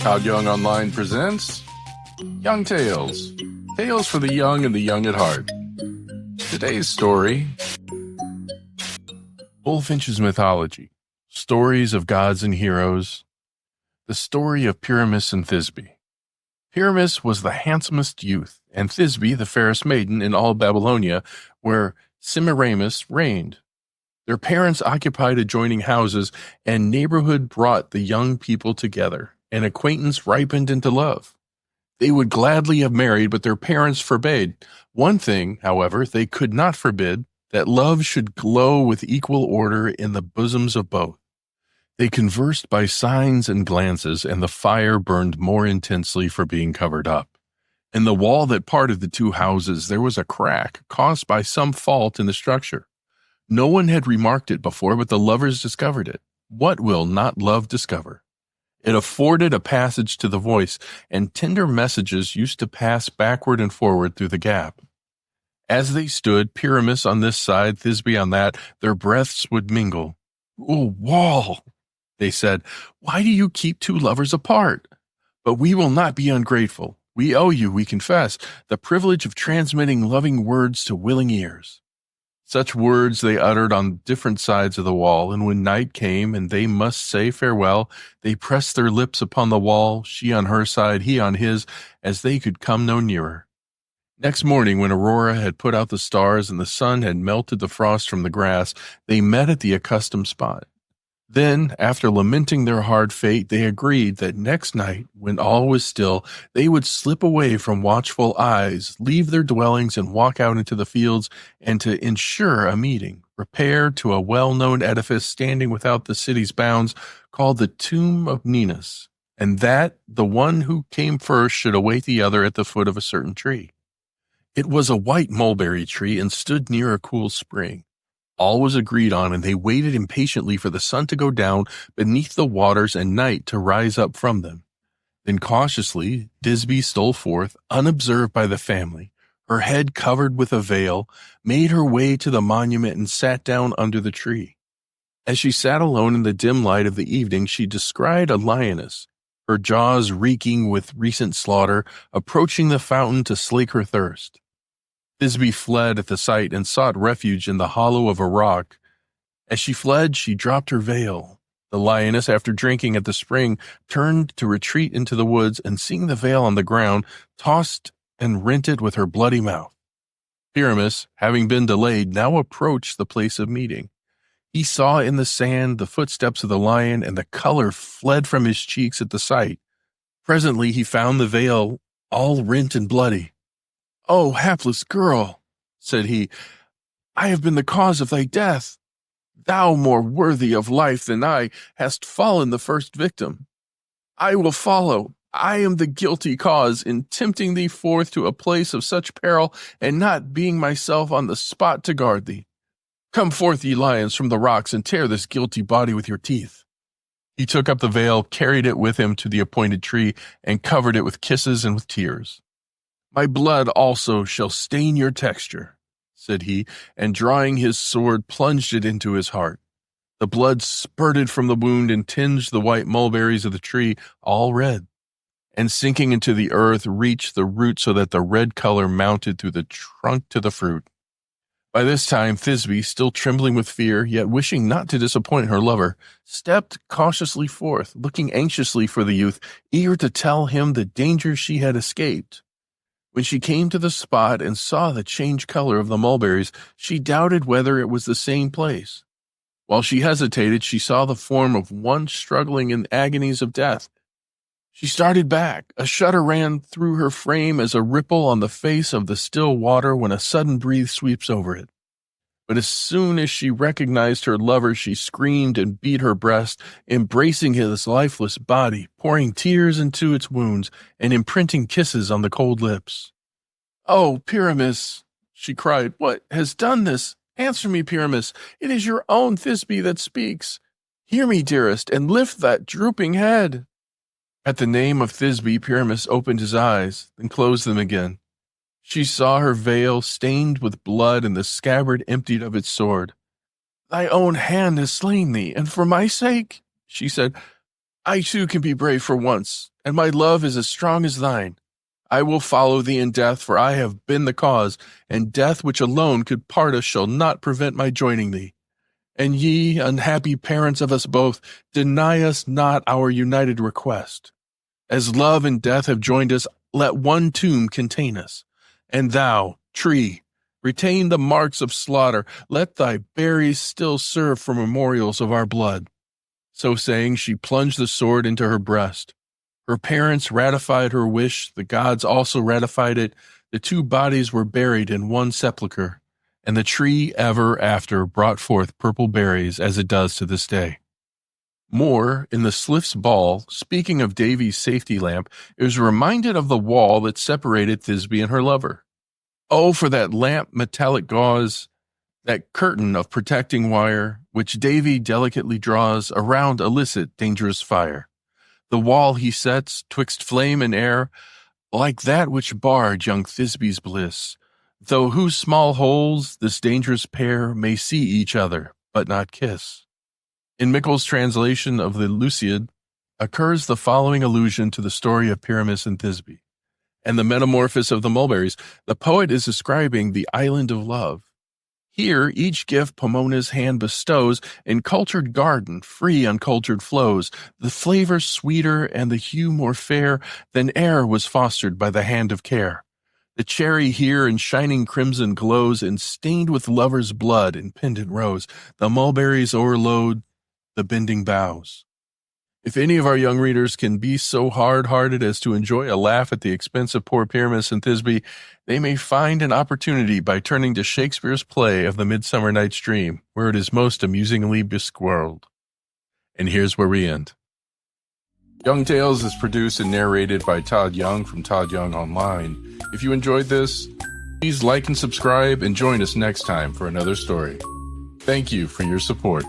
Todd Young Online presents Young Tales. Tales for the young and the young at heart. Today's story, Bulfinch's Mythology. Stories of gods and heroes. The story of Pyramus and Thisbe. Pyramus was the handsomest youth, and Thisbe the fairest maiden in all Babylonia, where Semiramis reigned. Their parents occupied adjoining houses, and neighborhood brought the young people together, and acquaintance ripened into love. They would gladly have married, but their parents forbade. One thing, however, they could not forbid, that love should glow with equal order in the bosoms of both. They conversed by signs and glances, and the fire burned more intensely for being covered up. In the wall that parted the two houses there was a crack caused by some fault in the structure. No one had remarked it before, but the lovers discovered it. What will not love discover? It afforded a passage to the voice, and tender messages used to pass backward and forward through the gap. As they stood, Pyramus on this side, Thisbe on that, their breaths would mingle. "Oh, wall," they said, "why do you keep two lovers apart? But we will not be ungrateful. We owe you, we confess, the privilege of transmitting loving words to willing ears." Such words they uttered on different sides of the wall, and when night came and they must say farewell, they pressed their lips upon the wall, she on her side, he on his, as they could come no nearer. Next morning, when Aurora had put out the stars and the sun had melted the frost from the grass, they met at the accustomed spot. Then, after lamenting their hard fate, they agreed that next night, when all was still, they would slip away from watchful eyes, leave their dwellings and walk out into the fields, and to ensure a meeting, repair to a well-known edifice standing without the city's bounds, called the Tomb of Ninus, and that the one who came first should await the other at the foot of a certain tree. It was a white mulberry tree and stood near a cool spring. All was agreed on, and they waited impatiently for the sun to go down beneath the waters and night to rise up from them. Then cautiously Thisbe stole forth, unobserved by the family, her head covered with a veil, made her way to the monument and sat down under the tree. As she sat alone in the dim light of the evening, she descried a lioness, her jaws reeking with recent slaughter, approaching the fountain to slake her thirst. Thisbe fled at the sight and sought refuge in the hollow of a rock. As she fled, she dropped her veil. The lioness, after drinking at the spring, turned to retreat into the woods, and seeing the veil on the ground, tossed and rent it with her bloody mouth. Pyramus, having been delayed, now approached the place of meeting. He saw in the sand the footsteps of the lion, and the color fled from his cheeks at the sight. Presently he found the veil all rent and bloody. "Oh, hapless girl," said he, "I have been the cause of thy death. Thou, more worthy of life than I, hast fallen the first victim. I will follow. I am the guilty cause in tempting thee forth to a place of such peril, and not being myself on the spot to guard thee. Come forth, ye lions, from the rocks, and tear this guilty body with your teeth." He took up the veil, carried it with him to the appointed tree, and covered it with kisses and with tears. "My blood also shall stain your texture," said he, and drawing his sword, plunged it into his heart. The blood spurted from the wound and tinged the white mulberries of the tree all red, and sinking into the earth, reached the root so that the red color mounted through the trunk to the fruit. By this time, Thisbe, still trembling with fear, yet wishing not to disappoint her lover, stepped cautiously forth, looking anxiously for the youth, eager to tell him the danger she had escaped. When she came to the spot and saw the changed color of the mulberries, she doubted whether it was the same place. While she hesitated, she saw the form of one struggling in agonies of death. She started back. A shudder ran through her frame as a ripple on the face of the still water when a sudden breeze sweeps over it. But as soon as she recognized her lover, she screamed and beat her breast, embracing his lifeless body, pouring tears into its wounds, and imprinting kisses on the cold lips. "Oh, Pyramus," she cried, "what has done this? Answer me, Pyramus. It is your own Thisbe that speaks. Hear me, dearest, and lift that drooping head." At the name of Thisbe, Pyramus opened his eyes, then closed them again. She saw her veil stained with blood and the scabbard emptied of its sword. "Thy own hand has slain thee, and for my sake," she said, I too can be brave for once, and my love is as strong as thine. I will follow thee in death, for I have been the cause, and death which alone could part us shall not prevent my joining thee. And ye, unhappy parents of us both, deny us not our united request. As love and death have joined us, let one tomb contain us. And thou, tree, retain the marks of slaughter, let thy berries still serve for memorials of our blood. So saying, she plunged the sword into her breast. Her parents ratified her wish, the gods also ratified it. The two bodies were buried in one sepulchre, and the tree ever after brought forth purple berries as it does to this day. More, in the Sliff's Ball, speaking of Davy's safety lamp, is reminded of the wall that separated Thisbe and her lover. Oh, for that lamp metallic gauze, that curtain of protecting wire, which Davy delicately draws around illicit, dangerous fire. The wall he sets, twixt flame and air, like that which barred young Thisbe's bliss, though whose small holes this dangerous pair may see each other, but not kiss. In Mickle's translation of the Luciad occurs the following allusion to the story of Pyramus and Thisbe. And the metamorphosis of the mulberries, the poet is describing the island of love. Here each gift Pomona's hand bestows, in cultured garden free uncultured flows, the flavor sweeter and the hue more fair than e'er was fostered by the hand of care. The cherry here in shining crimson glows, and stained with lover's blood in pendant rows, the mulberries o'erload the bending boughs. If any of our young readers can be so hard-hearted as to enjoy a laugh at the expense of poor Pyramus and Thisbe, they may find an opportunity by turning to Shakespeare's play of the Midsummer Night's Dream, where it is most amusingly besquirreled. And here's where we end. Young Tales is produced and narrated by Todd Young from Todd Young Online. If you enjoyed this, please like and subscribe and join us next time for another story. Thank you for your support.